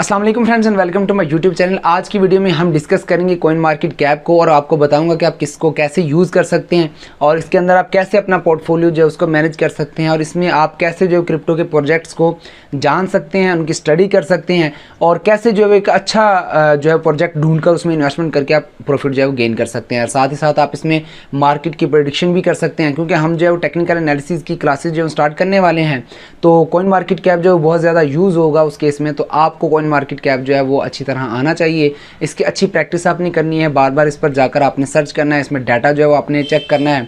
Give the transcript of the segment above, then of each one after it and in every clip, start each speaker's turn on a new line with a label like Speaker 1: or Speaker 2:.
Speaker 1: अस्सलाम वालेकुम friends and welcome to my YouTube channel. आज की वीडियो में हम डिस्कस करेंगे कॉइन मार्केट कैप को और आपको बताऊंगा कि आप किसको कैसे यूज़ कर सकते हैं और इसके अंदर आप कैसे अपना पोर्टफोलियो जो है उसको मैनेज कर सकते हैं और इसमें आप कैसे जो क्रिप्टो के प्रोजेक्ट्स को जान सकते हैं, उनकी स्टडी कर सकते हैं और कैसे जो है एक अच्छा जो है प्रोजेक्ट ढूंढ कर उसमें इन्वेस्टमेंट करके आप प्रॉफिट जो है वो गेन कर सकते हैं। और साथ ही साथ आप इसमें मार्केट की प्रेडिक्शन भी कर सकते हैं, क्योंकि हम जो है टेक्निकल एनालिसिस की क्लासेज जो स्टार्ट करने वाले हैं। तो कॉइन मार्केट कैप जो बहुत ज़्यादा यूज़ होगा उस केस में, तो आपको कॉइन मार्केट कैप जो है वो अच्छी तरह आना चाहिए। इसकी अच्छी प्रैक्टिस आपने करनी है, बार बार इस पर जाकर आपने सर्च करना है, इसमें डाटा जो है वो आपने चेक करना है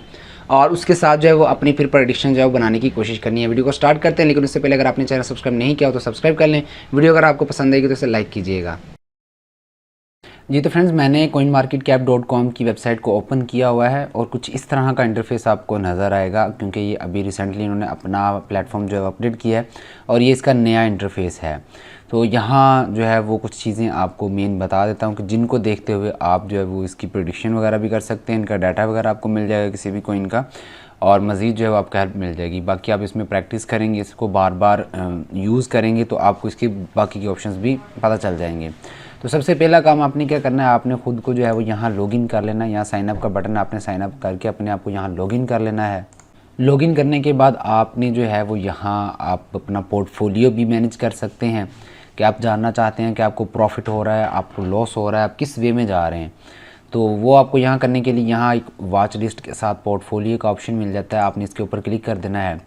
Speaker 1: और उसके साथ जो है वो अपनी फिर प्रेडिक्शन जो है वो बनाने की कोशिश करनी है। वीडियो को स्टार्ट करते हैं, लेकिन उससे पहले अगर आपने चैनल सब्सक्राइब नहीं किया हो तो सब्सक्राइब कर लें। वीडियो अगर आपको पसंद आएगी तो इसे लाइक कीजिएगा। जी तो फ्रेंड्स, मैंने coinmarketcap.com की वेबसाइट को ओपन किया हुआ है और कुछ इस तरह का इंटरफेस आपको नज़र आएगा, क्योंकि ये अभी रिसेंटली इन्होंने अपना प्लेटफॉर्म जो है अपडेट किया है और ये इसका नया इंटरफेस है। तो यहाँ जो है वो कुछ चीज़ें आपको मेन बता देता हूँ कि जिनको देखते हुए आप जो है वो इसकी प्रेडिक्शन वगैरह भी कर सकते हैं। इनका डाटा वगैरह आपको मिल जाएगा किसी भी कॉइन का, और मज़ीद जो है वो आपको हेल्प मिल जाएगी। बाकी आप इसमें प्रैक्टिस करेंगे, इसको बार बार यूज़ करेंगे तो आपको इसके बाकी के ऑप्शंस भी पता चल जाएंगे। तो सबसे पहला काम आपने क्या करना है, आपने ख़ुद को जो है वो यहाँ लॉगिन कर लेना है। यहाँ साइनअप का बटन आपने साइनअप करके अपने आप को यहाँ लॉगिन कर लेना है। लॉगिन करने के बाद आपने जो है वो यहाँ आप अपना पोर्टफोलियो भी मैनेज कर सकते हैं कि आप जानना चाहते हैं कि आपको प्रॉफिट हो रहा है, आपको लॉस हो रहा है, आप किस वे में जा रहे हैं। तो वो आपको यहाँ करने के लिए यहाँ एक वॉच लिस्ट के साथ पोर्टफोलियो का ऑप्शन मिल जाता है, आपने इसके ऊपर क्लिक कर देना है।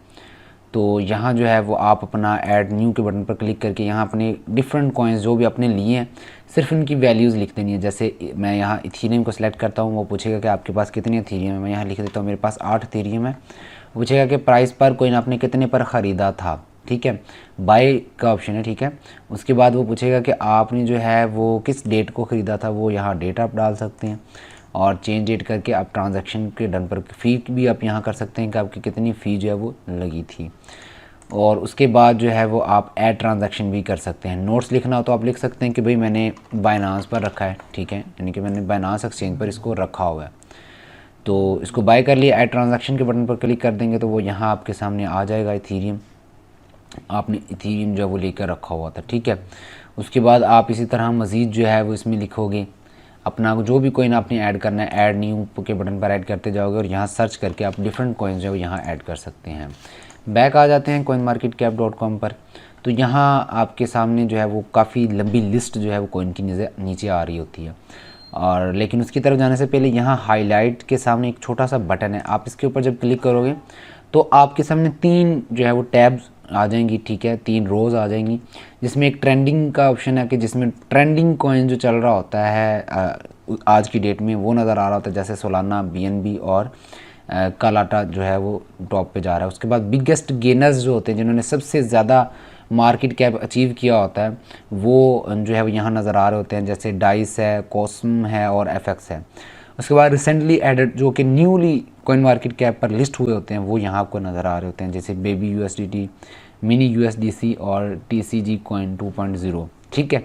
Speaker 1: तो यहाँ जो है वो आप अपना ऐड न्यू के बटन पर क्लिक करके यहाँ अपने डिफरेंट कॉइन्स जो भी आपने लिए हैं सिर्फ इनकी वैल्यूज़ लिख देनी है। जैसे मैं यहाँ इथीरियम को सिलेक्ट करता हूँ, वो पूछेगा कि आपके पास कितनी इथीरियम है। मैं यहाँ लिख देता हूँ मेरे पास 8 इथीरियम है। वो पूछेगा कि प्राइस पर कॉइन आपने कितने पर ख़रीदा था, ठीक है, बाय का ऑप्शन है, ठीक है। उसके बाद वो पूछेगा कि आपने जो है वो किस डेट को ख़रीदा था, वो यहाँ डेट आप डाल सकते हैं और चेंज डेट करके आप ट्रांजैक्शन के डन पर फ़ी भी आप यहाँ कर सकते हैं कि आपकी कितनी फ़ी जो है वो लगी थी। और उसके बाद जो है वो आप ऐड ट्रांजैक्शन भी कर सकते हैं। नोट्स लिखना हो तो आप लिख सकते हैं कि भाई मैंने बाइनांस पर रखा है, ठीक है, यानी कि मैंने बाइनांस एक्सचेंज पर इसको रखा हुआ है। तो इसको बाय कर लिए, ऐड ट्रांजैक्शन के बटन पर क्लिक कर देंगे तो वो यहाँ आपके सामने आ जाएगा इथीरियम। आपने इथीरियम जो है वो लेकर रखा हुआ था, ठीक है। उसके बाद आप इसी तरह मज़ीद जो है वो इसमें लिखोगे अपना जो भी कॉइन आपने ऐड करना है, ऐड न्यू के बटन पर ऐड करते जाओगे और यहाँ सर्च करके आप डिफरेंट कॉइन्स जो है यहाँ ऐड कर सकते हैं। बैक आ जाते हैं coinmarketcap.com पर, तो यहाँ आपके सामने जो है वो काफ़ी लंबी लिस्ट जो है वो कॉइन की नीचे आ रही होती है। और लेकिन उसकी तरफ जाने से पहले यहाँ हाईलाइट के सामने एक छोटा सा बटन है, आप इसके ऊपर जब क्लिक करोगे तो आपके सामने 3 जो है वो टैब्स आ जाएंगी, ठीक है, 3 रोज़ आ जाएंगी, जिसमें एक ट्रेंडिंग का ऑप्शन है कि जिसमें ट्रेंडिंग कॉइन जो चल रहा होता है आज की डेट में वो नज़र आ रहा होता है, जैसे सोलाना, BNB और कालाटा जो है वो टॉप पे जा रहा है। उसके बाद बिगेस्ट गेनर्स जो होते हैं, जिन्होंने सबसे ज़्यादा मार्केट कैप अचीव किया होता है, वो जो है वो यहाँ नज़र आ रहे होते हैं, जैसे डाइस है, कॉस्म है और FX है। उसके बाद रिसेंटली एडेड जो कि न्यूली कॉइन मार्केट कैप पर लिस्ट हुए होते हैं वो यहाँ आपको नज़र आ रहे होते हैं, जैसे बेबी USDT, मिनी USDC और TCG कॉइन 2.0, ठीक है।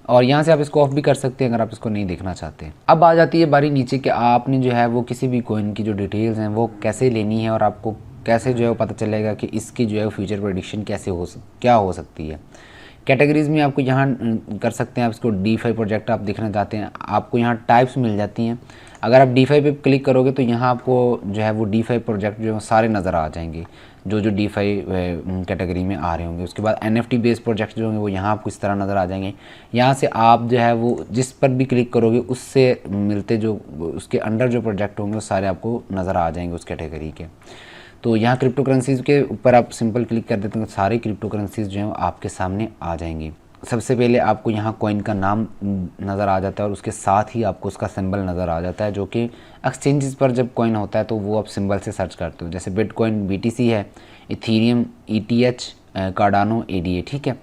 Speaker 1: और यहाँ से आप इसको ऑफ भी कर सकते हैं अगर आप इसको नहीं देखना चाहते। अब आ जाती है बारी नीचे कि आपने जो है वो किसी भी कॉइन की जो डिटेल्स हैं वो कैसे लेनी है और आपको कैसे जो है वो पता चलेगा कि इसकी जो है फ्यूचर प्रेडिक्शन क्या हो सकती है। कैटेगरीज़ में आपको यहाँ कर सकते हैं, आप इसको DeFi प्रोजेक्ट आप देखना चाहते हैं, आपको यहाँ टाइप्स मिल जाती हैं। अगर आप DeFi पे क्लिक करोगे तो यहाँ आपको जो है वो DeFi प्रोजेक्ट जो सारे नज़र आ जाएंगे जो DeFi कैटेगरी में आ रहे होंगे। उसके बाद NFT बेस्ड प्रोजेक्ट जो होंगे वो यहाँ आपको इस तरह नज़र आ जाएंगे। यहाँ से आप जो है वो जिस पर भी क्लिक करोगे उससे मिलते जो उसके अंडर जो प्रोजेक्ट होंगे वो सारे आपको नज़र आ जाएंगे उस कैटेगरी के। तो यहाँ क्रिप्टो करेंसीज़ के ऊपर आप सिंपल क्लिक कर देते हैं तो सारे क्रिप्टो करेंसीज़ जो हैं आपके सामने आ जाएंगी। सबसे पहले आपको यहाँ कॉइन का नाम नज़र आ जाता है और उसके साथ ही आपको उसका सिंबल नज़र आ जाता है, जो कि एक्सचेंजेस पर जब कॉइन होता है तो वो आप सिंबल से सर्च करते हो, जैसे बिटकॉइन BTC है, इथीरियम ETH, कार्डानो ADA, ठीक है।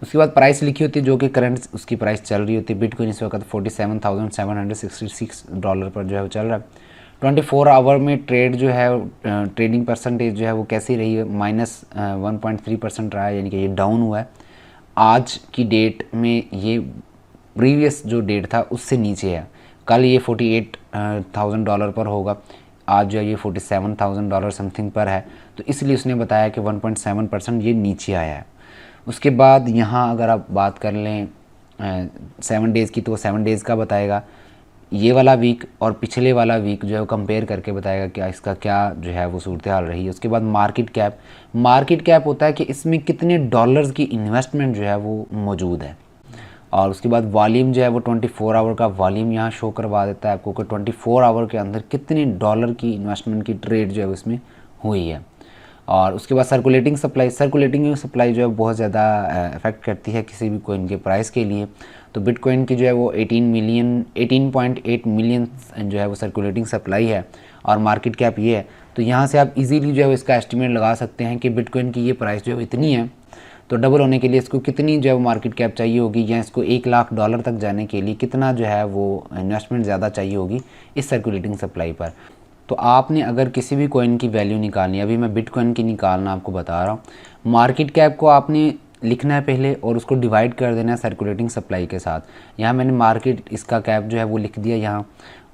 Speaker 1: उसके बाद प्राइस लिखी होती है जो कि करंट उसकी प्राइस चल रही होती है। बिटकॉइन इस वक्त $47,766 पर जो है वो चल रहा है। 24 आवर में ट्रेड जो है ट्रेडिंग परसेंटेज जो है वो कैसी रही है, -1.3% रहा है, यानी कि ये डाउन हुआ है। आज की डेट में ये प्रीवियस जो डेट था उससे नीचे है। कल ये $48,000 पर होगा, आज जो है ये $47,000 समथिंग पर है, तो इसलिए उसने बताया कि 1.7% ये नीचे आया है। उसके बाद यहाँ अगर आप बात कर लें
Speaker 2: 7 डेज़ की, तो 7 डेज़ का बताएगा। ये वाला वीक और पिछले वाला वीक जो है वो कंपेयर करके बताएगा कि इसका क्या जो है वो सूरत हाल रही है। उसके बाद मार्केट कैप होता है कि इसमें कितने डॉलर्स की इन्वेस्टमेंट जो है वो मौजूद है। और उसके बाद वॉल्यूम जो है वो 24 आवर का वॉल्यूम यहाँ शो करवा देता है आपको कि 24 आवर के अंदर कितने डॉलर की इन्वेस्टमेंट की ट्रेड जो है उसमें हुई है। और उसके बाद सर्कुलेटिंग सप्लाई जो है बहुत ज़्यादा इफेक्ट करती है किसी भी कोइन के प्राइस के लिए। तो बिटकॉइन की जो है वो 18.8 मिलियन जो है वो सर्कुलेटिंग सप्लाई है और मार्केट कैप ये है। तो यहाँ से आप इजीली जो है इसका एस्टिमेट लगा सकते हैं कि बिटकॉइन की ये प्राइस जो है इतनी है, तो डबल होने के लिए इसको कितनी जो है वो मार्केट कैप चाहिए होगी, या इसको $1 लाख तक जाने के लिए कितना जो है वो इन्वेस्टमेंट ज़्यादा चाहिए होगी इस सर्कुलेटिंग सप्लाई पर। तो आपने अगर किसी भी कॉइन की वैल्यू निकालनी है, अभी मैं बिटकॉइन की निकालना आपको बता रहा हूँ, मार्केट कैप को आपने लिखना है पहले और उसको डिवाइड कर देना है सर्कुलेटिंग सप्लाई के साथ। यहाँ मैंने मार्केट इसका कैप जो है वो लिख दिया यहाँ,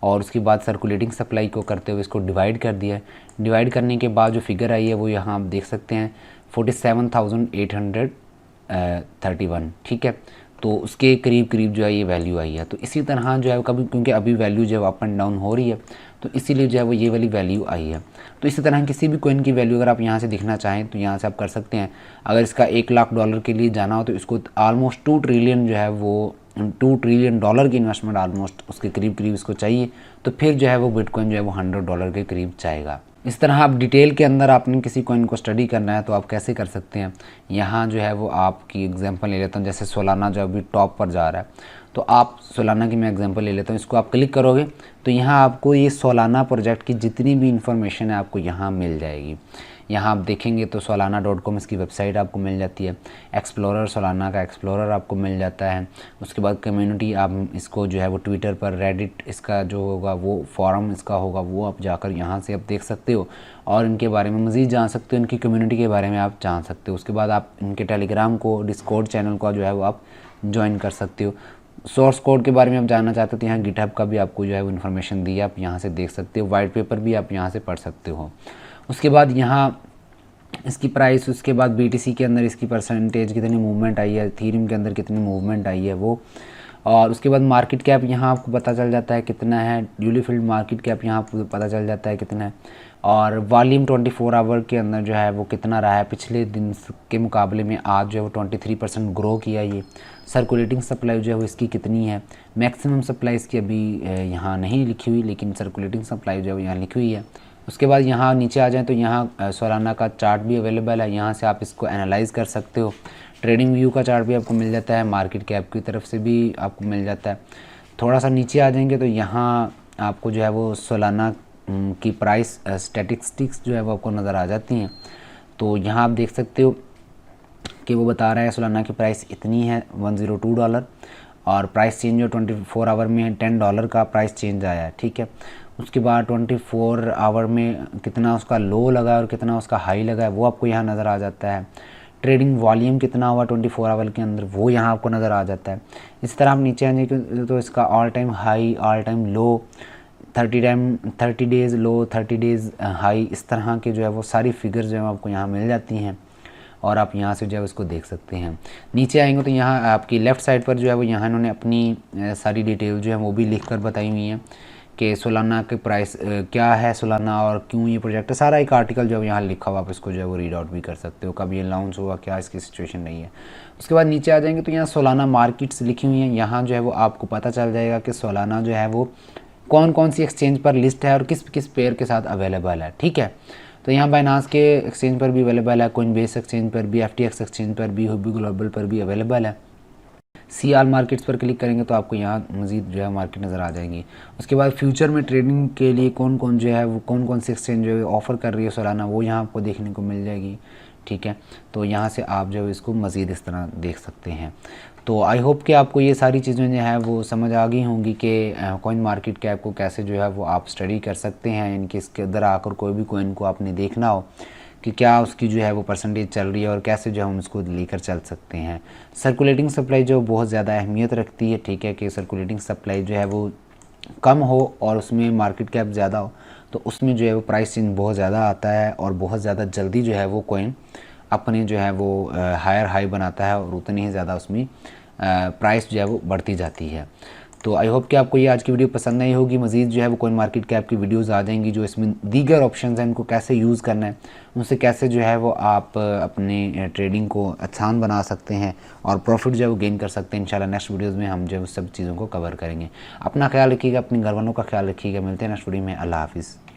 Speaker 2: और उसके बाद सर्कुलेटिंग सप्लाई को करते हुए इसको डिवाइड कर दिया। डिवाइड करने के बाद जो फिगर आई है वो यहाँ आप देख सकते हैं 47,831, ठीक है। तो उसके करीब करीब जो है ये वैल्यू आई है। तो इसी तरह जो है कभी, क्योंकि अभी वैल्यू जो है अप एंड डाउन हो रही है, तो इसीलिए जो है वो ये वाली वैल्यू आई है। तो इसी तरह किसी भी कॉइन की वैल्यू अगर आप यहाँ से देखना चाहें तो यहाँ से आप कर सकते हैं। अगर इसका $1 लाख के लिए जाना हो तो इसको ऑलमोस्ट 2 ट्रिलियन जो है वो $2 ट्रिलियन की इन्वेस्टमेंट ऑलमोस्ट उसके करीब करीब इसको चाहिए। तो फिर जो है वो बिटकॉइन जो है वो $100 के करीब जाएगा। इस तरह आप डिटेल के अंदर आपने किसी कॉइन को स्टडी करना है तो आप कैसे कर सकते हैं। यहाँ जो है वो आपकी एग्जांपल ले लेता हूँ, जैसे सोलाना जो अभी टॉप पर जा रहा है, तो आप सोलाना की मैं एग्जांपल ले लेता हूँ। इसको आप क्लिक करोगे तो यहाँ आपको ये सोलाना प्रोजेक्ट की जितनी भी इंफॉर्मेशन है आपको यहाँ मिल जाएगी। यहाँ आप देखेंगे तो solana.com इसकी वेबसाइट आपको मिल जाती है। एक्सप्लोरर, सोलाना का एक्सप्लोरर आपको मिल जाता है। उसके बाद कम्युनिटी, आप इसको जो है वो ट्विटर पर, रेडिट इसका जो होगा वो फॉरम इसका होगा, वो आप जाकर यहाँ से आप देख सकते हो और इनके बारे में मज़ीद जान सकते हो, इनकी कम्युनिटी के बारे में आप जान सकते हो। उसके बाद आप इनके टेलीग्राम को, डिस्कॉर्ड चैनल को जो है वो आप ज्वाइन कर सकते हो। सोर्स कोड के बारे में आप जानना चाहते हो तो यहाँ गिटहब का भी आपको जो है वो इन्फॉर्मेशन दी है, आप यहाँ से देख सकते हो। वाइट पेपर भी आप यहाँ से पढ़ सकते हो। उसके बाद यहाँ इसकी प्राइस, उसके बाद BTC के अंदर इसकी परसेंटेज कितनी मूवमेंट आई है, इथेरियम के अंदर कितनी मूवमेंट आई है वो, और उसके बाद मार्केट कैप यहाँ आपको पता चल जाता है कितना है। ड्यूली फील्ड मार्केट कैप यहाँ आपको पता चल जाता है कितना है, और वॉल्यूम 24 आवर के अंदर जो है वो कितना रहा है। पिछले दिन के मुकाबले में आज जो है वो 23% ग्रो किया। ये सर्कुलेटिंग सप्लाई जो है वो इसकी कितनी है। मैक्सिमम सप्लाई इसकी अभी यहाँ नहीं लिखी हुई, लेकिन सर्कुलेटिंग सप्लाई जो है वो यहाँ लिखी हुई है। उसके बाद यहाँ नीचे आ जाएँ तो यहाँ सोलाना का चार्ट भी अवेलेबल है, यहाँ से आप इसको एनालाइज कर सकते हो। ट्रेडिंग व्यू का चार्ट भी आपको मिल जाता है, मार्केट कैप की तरफ से भी आपको मिल जाता है। थोड़ा सा नीचे आ जाएंगे तो यहाँ आपको जो है वो सोलाना की प्राइस स्टैटिस्टिक्स जो है वो आपको नज़र आ जाती हैं। तो यहाँ आप देख सकते हो कि वो बता रहा है सोलाना की प्राइस इतनी है $102, और प्राइस चेंज जो 24 आवर में $10 का प्राइस चेंज आया है, ठीक है। उसके बाद 24 आवर में कितना उसका लो लगा और कितना उसका हाई लगा है वो आपको यहाँ नज़र आ जाता है। ट्रेडिंग वॉल्यूम कितना हुआ 24 आवर के अंदर वो यहाँ आपको नज़र आ जाता है। इस तरह आप नीचे आने तो इसका all time high, all time low, 30 days low, 30 days high, इस तरह के जो है वो सारी फिगर्स जो है आपको यहाँ मिल जाती हैं, और आप यहाँ से जो है उसको देख सकते हैं। नीचे आएंगे तो यहाँ आपकी लेफ़्ट साइड पर जो है वो यहाँ इन्होंने अपनी सारी डिटेल जो है वो भी लिख कर बताई हुई हैं कि सोलाना के प्राइस क्या है सोलाना और क्यों ये प्रोजेक्ट है। सारा एक आर्टिकल जो है यहाँ लिखा हुआ, आप इसको जो है वो रीड आउट भी कर सकते हो, कब ये लॉन्च हुआ, क्या इसकी सिचुएशन नहीं है। उसके बाद नीचे आ जाएंगे तो यहाँ सोलाना मार्केट्स लिखी हुई हैं। यहाँ जो है वो आपको पता चल जाएगा कि सोलाना जो है वो कौन कौन सी एक्सचेंज पर लिस्ट है और किस किस पेयर के साथ अवेलेबल है, ठीक है। तो यहाँ बाइनांस के एक्सचेंज पर भी अवेलेबल है, कोइनबेस एक्सचेंज पर भी, FTX एक्सचेंज पर भी, हुबी ग्लोबल पर भी अवेलेबल है। CR मार्केट्स पर क्लिक करेंगे तो आपको यहाँ मज़ीद जो है मार्केट नज़र आ जाएंगी। उसके बाद फ्यूचर में ट्रेडिंग के लिए कौन कौन जो है वो कौन कौन सी एक्सचेंज जो है ऑफ़र कर रही है सोलाना, वो यहाँ आपको देखने को मिल जाएगी, ठीक है। तो यहाँ से आप जो है इसको मज़ीद इस तरह देख सकते हैं। तो आई होप कि आपको ये सारी चीज़ें जो है वो समझ आ गई होंगी कि कॉइन मार्केट कैप को कैसे जो है वो आप स्टडी कर सकते हैं। इनके इसके अंदर आकर कोई भी कॉइन को आपने देखना हो कि क्या उसकी जो है वो परसेंटेज चल रही है और कैसे जो हम उसको लेकर चल सकते हैं। सर्कुलेटिंग सप्लाई जो बहुत ज़्यादा अहमियत रखती है, ठीक है, कि सर्कुलेटिंग सप्लाई जो है वो कम हो और उसमें मार्केट कैप ज़्यादा हो तो उसमें जो है वो प्राइस चेंज बहुत ज़्यादा आता है और बहुत ज़्यादा जल्दी जो है वो कॉइन अपने जो है वो हायर हाई बनाता है और उतनी ही ज़्यादा उसमें प्राइस जो है वो बढ़ती जाती है। तो आई होप कि आपको ये आज की वीडियो पसंद आई होगी। मज़ीद जो है वो कॉइन मार्केट कैप की वीडियोस आ जाएंगी जो इसमें दीगर ऑप्शंस हैं उनको कैसे यूज़ करना है, उनसे कैसे जो है वो आप अपने ट्रेडिंग को आसान बना सकते हैं और प्रॉफिट जो है वो गेन कर सकते हैं। इंशाल्लाह नेक्स्ट वीडियोज़ में हम जो है उस सब चीज़ों को कवर करेंगे। अपना ख्याल रखिएगा, अपने घर वालों का ख्याल रखिएगा। मिलते हैं नेक्स्ट वीडियो में। अल्लाह हाफिज़।